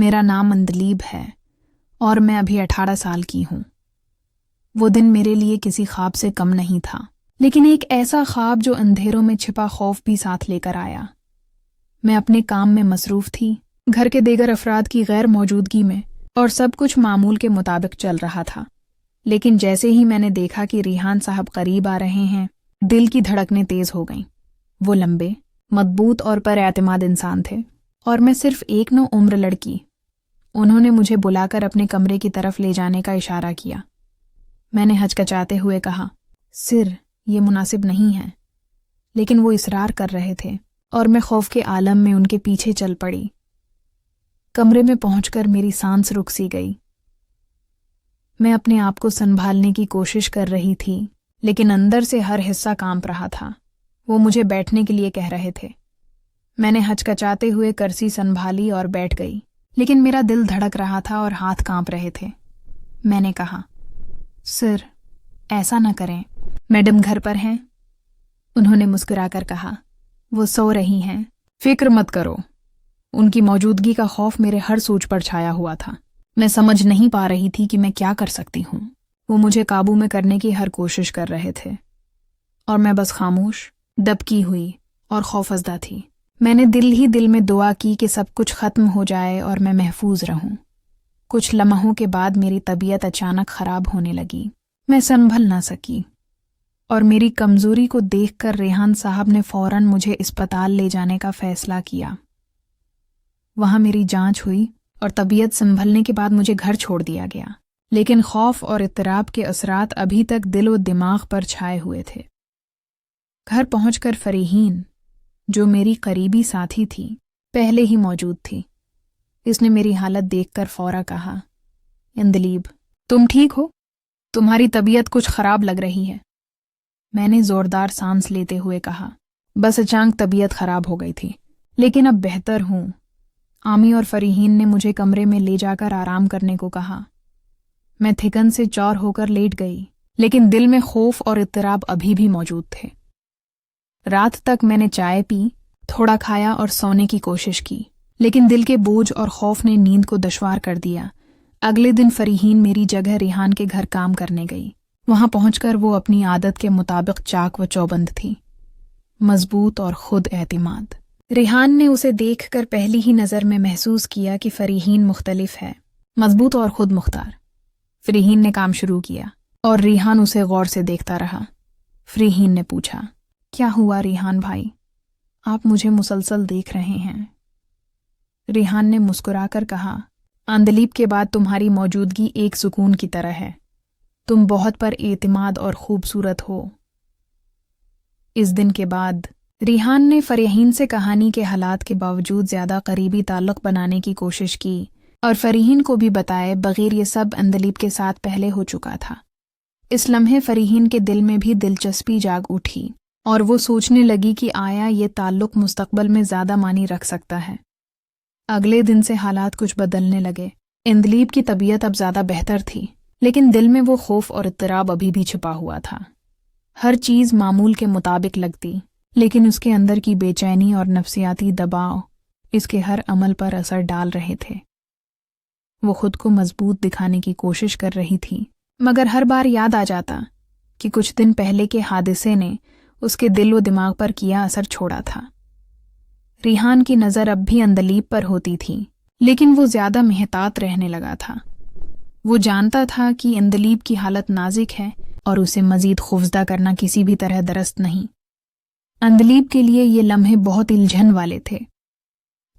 मेरा नाम अंदलीब है और मैं अभी 18 साल की हूँ। वो दिन मेरे लिए किसी ख्वाब से कम नहीं था, लेकिन एक ऐसा ख्वाब जो अंधेरों में छिपा खौफ भी साथ लेकर आया। मैं अपने काम में मसरूफ थी, घर के दीगर अफराद की गैर मौजूदगी में, और सब कुछ मामूल के मुताबिक चल रहा था। लेकिन जैसे ही मैंने देखा कि रिहान साहब करीब आ रहे हैं, दिल की धड़कनें तेज हो गईं। वो लंबे, मजबूत और पर-एतमाद इंसान थे, और मैं सिर्फ एक नौ उम्र लड़की। उन्होंने मुझे बुलाकर अपने कमरे की तरफ ले जाने का इशारा किया। मैंने हचकचाते हुए कहा, सिर, ये मुनासिब नहीं है। लेकिन वो इसरार कर रहे थे और मैं खौफ के आलम में उनके पीछे चल पड़ी। कमरे में पहुंचकर मेरी सांस रुक सी गई। मैं अपने आप को संभालने की कोशिश कर रही थी, लेकिन अंदर से हर हिस्सा कांप रहा था। वो मुझे बैठने के लिए कह रहे थे। मैंने हचकचाते हुए कुर्सी संभाली और बैठ गई, लेकिन मेरा दिल धड़क रहा था और हाथ कांप रहे थे। मैंने कहा, सर, ऐसा न करें, मैडम घर पर हैं? उन्होंने मुस्कुराकर कहा, वो सो रही हैं। फिक्र मत करो। उनकी मौजूदगी का खौफ मेरे हर सोच पर छाया हुआ था। मैं समझ नहीं पा रही थी कि मैं क्या कर सकती हूँ। वो मुझे काबू में करने की हर कोशिश कर रहे थे, और मैं बस खामोश, दबकी हुई और खौफजदा थी। मैंने दिल ही दिल में दुआ की कि सब कुछ खत्म हो जाए और मैं महफूज रहूं। कुछ लम्हों के बाद मेरी तबीयत अचानक खराब होने लगी। मैं संभल ना सकी, और मेरी कमजोरी को देखकर रेहान साहब ने फौरन मुझे अस्पताल ले जाने का फैसला किया। वहां मेरी जांच हुई और तबीयत संभलने के बाद मुझे घर छोड़ दिया गया। लेकिन खौफ और इत्तराब के असरात अभी तक दिल व दिमाग पर छाए हुए थे। घर पहुंचकर फरीहीन, जो मेरी करीबी साथी थी, पहले ही मौजूद थी। इसने मेरी हालत देखकर फौरा कहा, अंदलीब, तुम ठीक हो? तुम्हारी तबीयत कुछ खराब लग रही है। मैंने जोरदार सांस लेते हुए कहा, बस अचानक तबीयत खराब हो गई थी, लेकिन अब बेहतर हूं। आमी और फरीहीन ने मुझे कमरे में ले जाकर आराम करने को कहा। मैं थिकन से चौर होकर लेट गई, लेकिन दिल में खौफ और इत्तराब अभी भी मौजूद थे। रात तक मैंने चाय पी, थोड़ा खाया और सोने की कोशिश की, लेकिन दिल के बोझ और खौफ ने नींद को दुश्वार कर दिया। अगले दिन फरीहीन मेरी जगह रिहान के घर काम करने गई। वहां पहुंचकर वो अपनी आदत के मुताबिक चाक व चौबंद थी, मजबूत और खुद एतमाद। रिहान ने उसे देखकर पहली ही नज़र में महसूस किया कि फरीहीन मुख्तलिफ है, मजबूत और खुद मुख्तार। फरीहीन ने काम शुरू किया और रिहान उसे गौर से देखता रहा। फरीहीन ने पूछा, क्या हुआ रिहान भाई, आप मुझे मुसलसल देख रहे हैं? रिहान ने मुस्कुराकर कहा, अंदलीब के बाद तुम्हारी मौजूदगी एक सुकून की तरह है। तुम बहुत पर एतमाद और खूबसूरत हो। इस दिन के बाद रिहान ने फरीहीन से कहानी के हालात के बावजूद ज्यादा करीबी ताल्लुक बनाने की कोशिश की, और फरीहीन को भी बताए बगैर ये सब अंदलीब के साथ पहले हो चुका था। इस लम्हे फरीहीन के दिल में भी दिलचस्पी जाग उठी, और वो सोचने लगी कि आया ये ताल्लुक मुस्तकबल में ज्यादा मानी रख सकता है। अगले दिन से हालात कुछ बदलने लगे। अंदलीब की तबीयत अब ज्यादा बेहतर थी, लेकिन दिल में वो खौफ और इत्तराब अभी भी छिपा हुआ था। हर चीज मामूल के मुताबिक लगती, लेकिन उसके अंदर की बेचैनी और नफसियाती दबाव इसके हर अमल पर असर डाल रहे थे। वो खुद को मजबूत दिखाने की कोशिश कर रही थी, मगर हर बार याद आ जाता कि कुछ दिन पहले के हादसे ने उसके दिल व दिमाग पर किया असर छोड़ा था। रिहान की नज़र अब भी अंदलीब पर होती थी, लेकिन वो ज्यादा मेहतात रहने लगा था। वो जानता था कि अंदलीब की हालत नाजुक है और उसे मजीद खौफजदा करना किसी भी तरह दुरुस्त नहीं। अंदलीब के लिए ये लम्हे बहुत उलझन वाले थे।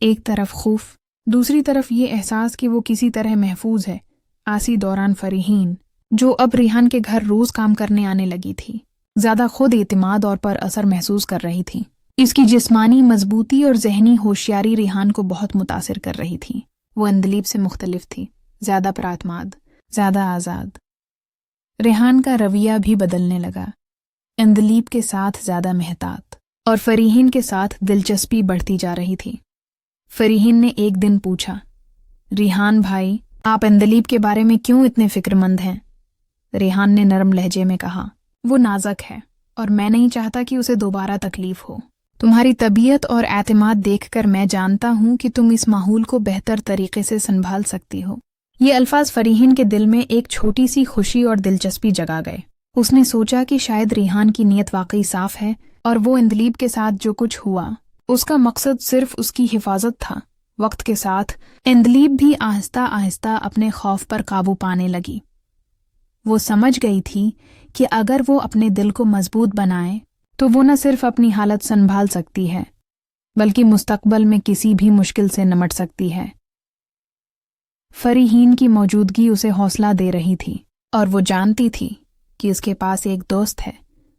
एक तरफ खौफ, दूसरी तरफ ये एहसास कि वो किसी तरह महफूज है। आसी दौरान फरीहीन, जो अब रिहान के घर रोज काम करने आने लगी थी, ज्यादा खुद एतमाद और पर असर महसूस कर रही थी। इसकी जिस्मानी मजबूती और जहनी होशियारी रिहान को बहुत मुतासिर कर रही थी। वो अंदलीब से मुख्तलिफ थी, ज्यादा परातमाद, ज्यादा आज़ाद। रिहान का रवैया भी बदलने लगा, अंदलीब के साथ ज्यादा मेहतात, और फरीहीन के साथ दिलचस्पी बढ़ती जा रही थी। फरीहीन ने एक दिन पूछा, रिहान भाई, आप अंदलीब के बारे में क्यों इतने फिक्रमंद हैं? रिहान ने नरम लहजे में कहा, वो नाजुक है और मैं नहीं चाहता कि उसे दोबारा तकलीफ हो। तुम्हारी तबीयत और एतमाद देखकर मैं जानता हूँ कि तुम इस माहौल को बेहतर तरीके से संभाल सकती हो। ये अल्फाज फरीहीन के दिल में एक छोटी सी खुशी और दिलचस्पी जगा गए। उसने सोचा कि शायद रिहान की नीयत वाकई साफ है और वो इंदलीब के साथ जो कुछ हुआ उसका मकसद सिर्फ उसकी हिफाजत था। वक्त के साथ इंदलीब भी आहिस्ता आहिस्ता अपने खौफ पर काबू पाने लगी। वो समझ गई थी कि अगर वो अपने दिल को मजबूत बनाए तो वो न सिर्फ अपनी हालत संभाल सकती है बल्कि मुस्तकबल में किसी भी मुश्किल से निपट सकती है। फरीहीन की मौजूदगी उसे हौसला दे रही थी और वो जानती थी कि उसके पास एक दोस्त है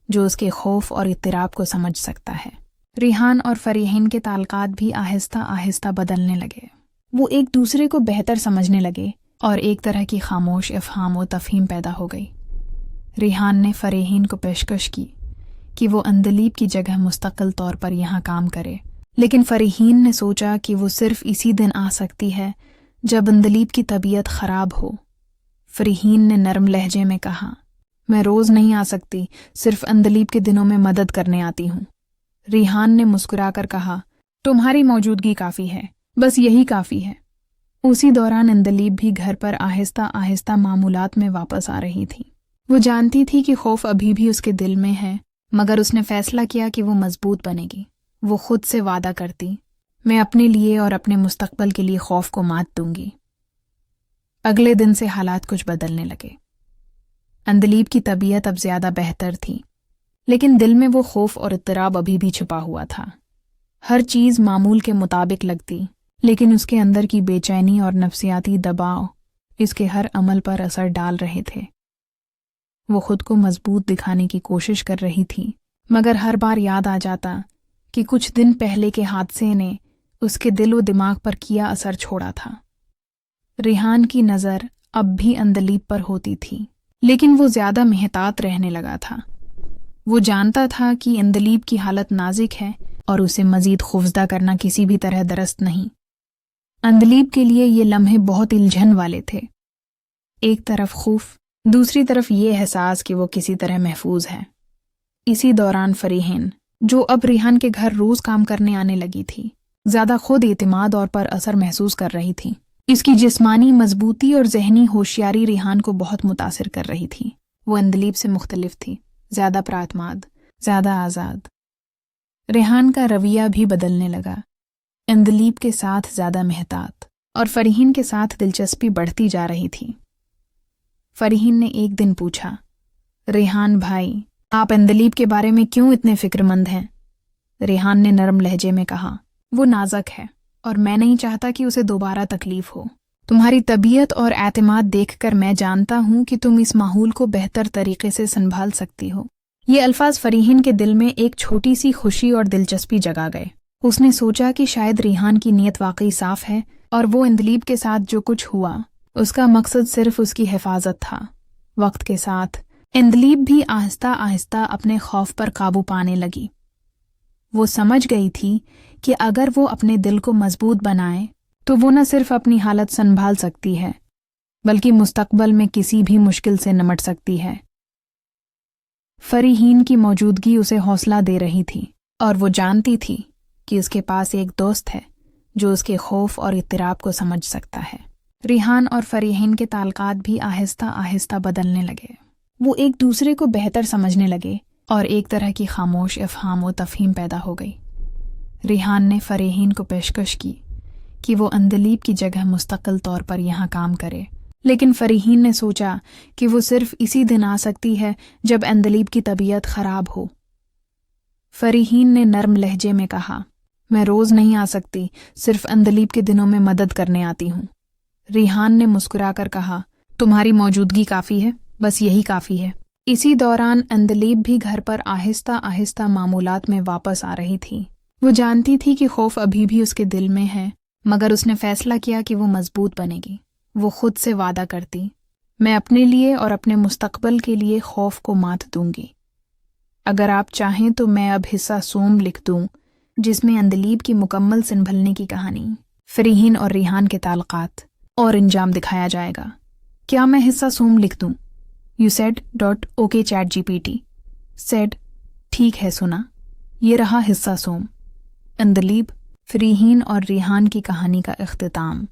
जो उसके खौफ और इत्तिराब को समझ सकता है। रिहान और फरीहीन के ताल्लुकात भी आहिस्ता आहिस्ता बदलने लगे। वो एक दूसरे को बेहतर समझने लगे और एक तरह की खामोश इफ़हाम व तफ़हीम पैदा हो गई। रिहान ने फरीहीन को पेशकश की कि वो अंदलीब की जगह मुस्तकिल तौर पर यहाँ काम करे, लेकिन फरीहीन ने सोचा कि वो सिर्फ इसी दिन आ सकती है जब अंदलीब की तबीयत ख़राब हो। फरीहीन ने नरम लहजे में कहा, मैं रोज़ नहीं आ सकती, सिर्फ अंदलीब के दिनों में मदद करने आती हूँ। रिहान ने मुस्कुराकर कहा, तुम्हारी मौजूदगी काफ़ी है, बस यही काफ़ी है। उसी दौरान अंदलीब भी घर पर आहिस्ता आहिस्ता मामूलात में वापस आ रही थी। वो जानती थी कि खौफ अभी भी उसके दिल में है, मगर उसने फैसला किया कि वो मजबूत बनेगी। वो खुद से वादा करती, मैं अपने लिए और अपने मुस्तकबल के लिए खौफ को मात दूंगी। अगले दिन से हालात कुछ बदलने लगे। अंदलीब की तबीयत अब ज्यादा बेहतर थी, लेकिन दिल में वो खौफ और इत्तिराब अभी भी छुपा हुआ था। हर चीज़ मामूल के मुताबिक लगती, लेकिन उसके अंदर की बेचैनी और नफसियाती दबाव इसके हर अमल पर असर डाल रहे थे। वो खुद को मजबूत दिखाने की कोशिश कर रही थी, मगर हर बार याद आ जाता कि कुछ दिन पहले के हादसे ने उसके दिल व दिमाग पर किया असर छोड़ा था। रिहान की नज़र अब भी अंदलीब पर होती थी, लेकिन वो ज्यादा मेहतात रहने लगा था। वो जानता था कि अंदलीब की हालत नाजुक है और उसे मजीद खौफजदा करना किसी भी तरह दुरुस्त नहीं। अंदलीब के लिए ये लम्हे बहुत उलझन वाले थे। एक तरफ खौफ, दूसरी तरफ ये एहसास कि वो किसी तरह महफूज है। इसी दौरान फरीहीन, जो अब रिहान के घर रोज काम करने आने लगी थी, ज्यादा खुद एतमाद और पर असर महसूस कर रही थी। इसकी जिस्मानी मजबूती और जहनी होशियारी रिहान को बहुत मुतासिर कर रही थी। वो अंदलीब से मुख्तलिफ थी, ज्यादा प्रातमाद, ज्यादा आज़ाद। रिहान का रवैया भी बदलने लगा, अंदलीब के साथ ज्यादा मेहतात और फरीहीन के साथ दिलचस्पी बढ़ती जा रही थी। फरीहीन ने एक दिन पूछा, रिहान भाई, आप अंदलीब के बारे में क्यों इतने फिक्रमंद हैं? रिहान ने नरम लहजे में कहा, वो नाजुक है और मैं नहीं चाहता कि उसे दोबारा तकलीफ हो। तुम्हारी तबीयत और एतमाद देखकर मैं जानता हूँ कि तुम इस माहौल को बेहतर तरीके से संभाल सकती हो। ये अल्फाज फरीहीन के दिल में एक छोटी सी खुशी और दिलचस्पी जगा गए। उसने सोचा कि शायद रिहान की नीयत वाकई साफ है और वो अंदलीब के साथ जो कुछ हुआ उसका मकसद सिर्फ उसकी हिफाजत था। वक्त के साथ अंदलीब भी आहिस्ता आहिस्ता अपने खौफ पर काबू पाने लगी। वो समझ गई थी कि अगर वो अपने दिल को मजबूत बनाए तो वो न सिर्फ अपनी हालत संभाल सकती है बल्कि मुस्तकबल में किसी भी मुश्किल से निपट सकती है। फरीहीन की मौजूदगी उसे हौसला दे रही थी और वो जानती थी कि उसके पास एक दोस्त है जो उसके खौफ और इत्तिराब को समझ सकता है। रिहान और फरीहीन के ताल्लुकात भी आहिस्ता आहिस्ता बदलने लगे। वो एक दूसरे को बेहतर समझने लगे और एक तरह की खामोश इफ़हाम व तफ़हीम पैदा हो गई। रिहान ने फरीहीन को पेशकश की कि वो अंदलीब की जगह मुस्तकिल तौर पर यहाँ काम करे, लेकिन फरीहीन ने सोचा कि वो सिर्फ इसी दिन आ सकती है जब अंदलीब की तबीयत ख़राब हो। फरीहीन ने नरम लहजे में कहा, मैं रोज़ नहीं आ सकती, सिर्फ अंदलीब के दिनों में मदद करने आती हूँ। रिहान ने मुस्कुराकर कहा, तुम्हारी मौजूदगी काफ़ी है, बस यही काफ़ी है। इसी दौरान अंदलीब भी घर पर आहिस्ता आहिस्ता मामूलात में वापस आ रही थी। वो जानती थी कि खौफ अभी भी उसके दिल में है, मगर उसने फैसला किया कि वो मजबूत बनेगी। वो खुद से वादा करती, मैं अपने लिए और अपने मुस्तकबल के लिए खौफ को मात दूंगी। अगर आप चाहें तो मैं अब हिस्सा सोम लिख दूं, जिसमें अंदलीब की मुकम्मल संभलने की कहानी, फरीहीन और रिहान के ताल्लुकात और अंजाम दिखाया जाएगा। क्या मैं हिस्सा सोम लिख दूं? usaid.okchatgpt said, ठीक है सुना, ये रहा हिस्सा सोम। اندلیب، فریحین اور ریحان کی کہانی کا اختتام۔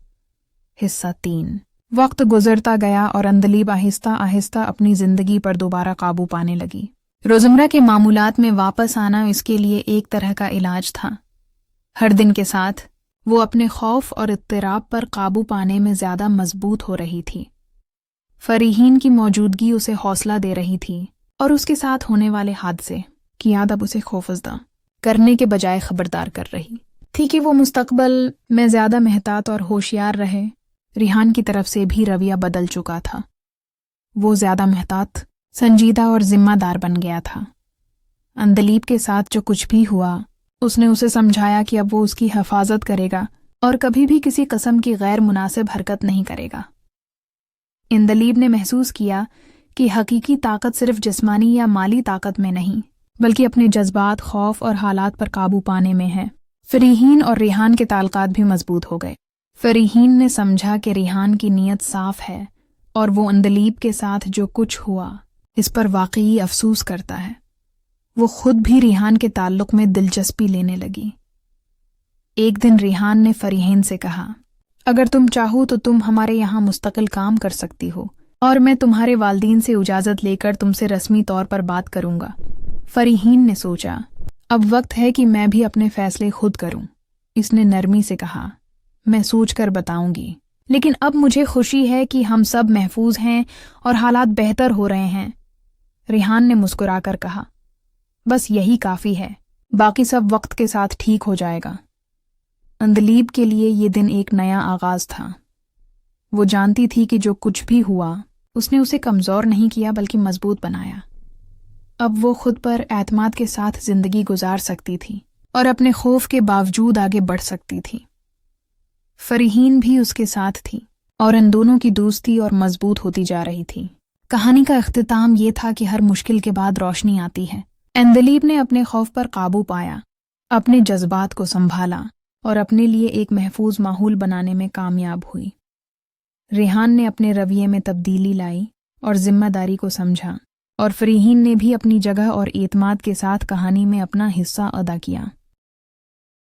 حصہ 3۔ وقت گزرتا گیا اور اندلیب آہستہ آہستہ اپنی زندگی پر دوبارہ قابو پانے لگی۔ روزمرہ کے معمولات میں واپس آنا اس کے لیے ایک طرح کا علاج تھا۔ ہر دن کے ساتھ وہ اپنے خوف اور اضطراب پر قابو پانے میں زیادہ مضبوط ہو رہی تھی۔ فریحین کی موجودگی اسے حوصلہ دے رہی تھی اور اس کے ساتھ ہونے والے حادثے کی یاد اب اسے خوفزدہ کرنے کے بجائے خبردار کر رہی تھی کہ وہ مستقبل میں زیادہ محتاط اور ہوشیار رہے۔ ریحان کی طرف سے بھی رویہ بدل چکا تھا۔ وہ زیادہ محتاط، سنجیدہ اور ذمہ دار بن گیا تھا۔ اندلیب کے ساتھ جو کچھ بھی ہوا، اس نے اسے سمجھایا کہ اب وہ اس کی حفاظت کرے گا اور کبھی بھی کسی قسم کی غیر مناسب حرکت نہیں کرے گا۔ اندلیب نے محسوس کیا کہ حقیقی طاقت صرف جسمانی یا مالی طاقت میں نہیں، بلکہ اپنے جذبات، خوف اور حالات پر قابو پانے میں ہے۔ فریحین اور ریحان کے تعلقات بھی مضبوط ہو گئے۔ فریحین نے سمجھا کہ ریحان کی نیت صاف ہے اور وہ اندلیب کے ساتھ جو کچھ ہوا اس پر واقعی افسوس کرتا ہے۔ وہ خود بھی ریحان کے تعلق میں دلچسپی لینے لگی۔ ایک دن ریحان نے فریحین سے کہا، اگر تم چاہو تو تم ہمارے یہاں مستقل کام کر سکتی ہو اور میں تمہارے والدین سے اجازت لے کر تم سے رسمی طور پر بات کروں گا۔ فریحین نے سوچا، اب وقت ہے کہ میں بھی اپنے فیصلے خود کروں۔ اس نے نرمی سے کہا، میں سوچ کر بتاؤں گی، لیکن اب مجھے خوشی ہے کہ ہم سب محفوظ ہیں اور حالات بہتر ہو رہے ہیں۔ ریحان نے مسکرا کر کہا، بس یہی کافی ہے، باقی سب وقت کے ساتھ ٹھیک ہو جائے گا۔ اندلیب کے لیے یہ دن ایک نیا آغاز تھا۔ وہ جانتی تھی کہ جو کچھ بھی ہوا اس نے اسے کمزور نہیں کیا بلکہ مضبوط بنایا۔ اب وہ خود پر اعتماد کے ساتھ زندگی گزار سکتی تھی اور اپنے خوف کے باوجود آگے بڑھ سکتی تھی۔ فریحین بھی اس کے ساتھ تھی اور ان دونوں کی دوستی اور مضبوط ہوتی جا رہی تھی۔ کہانی کا اختتام یہ تھا کہ ہر مشکل کے بعد روشنی آتی ہے۔ اندلیب نے اپنے خوف پر قابو پایا، اپنے جذبات کو سنبھالا اور اپنے لیے ایک محفوظ ماحول بنانے میں کامیاب ہوئی۔ ریحان نے اپنے رویے میں تبدیلی لائی اور ذمہ داری کو سمجھا، اور فریحین نے بھی اپنی جگہ اور اعتماد کے ساتھ کہانی میں اپنا حصہ ادا کیا۔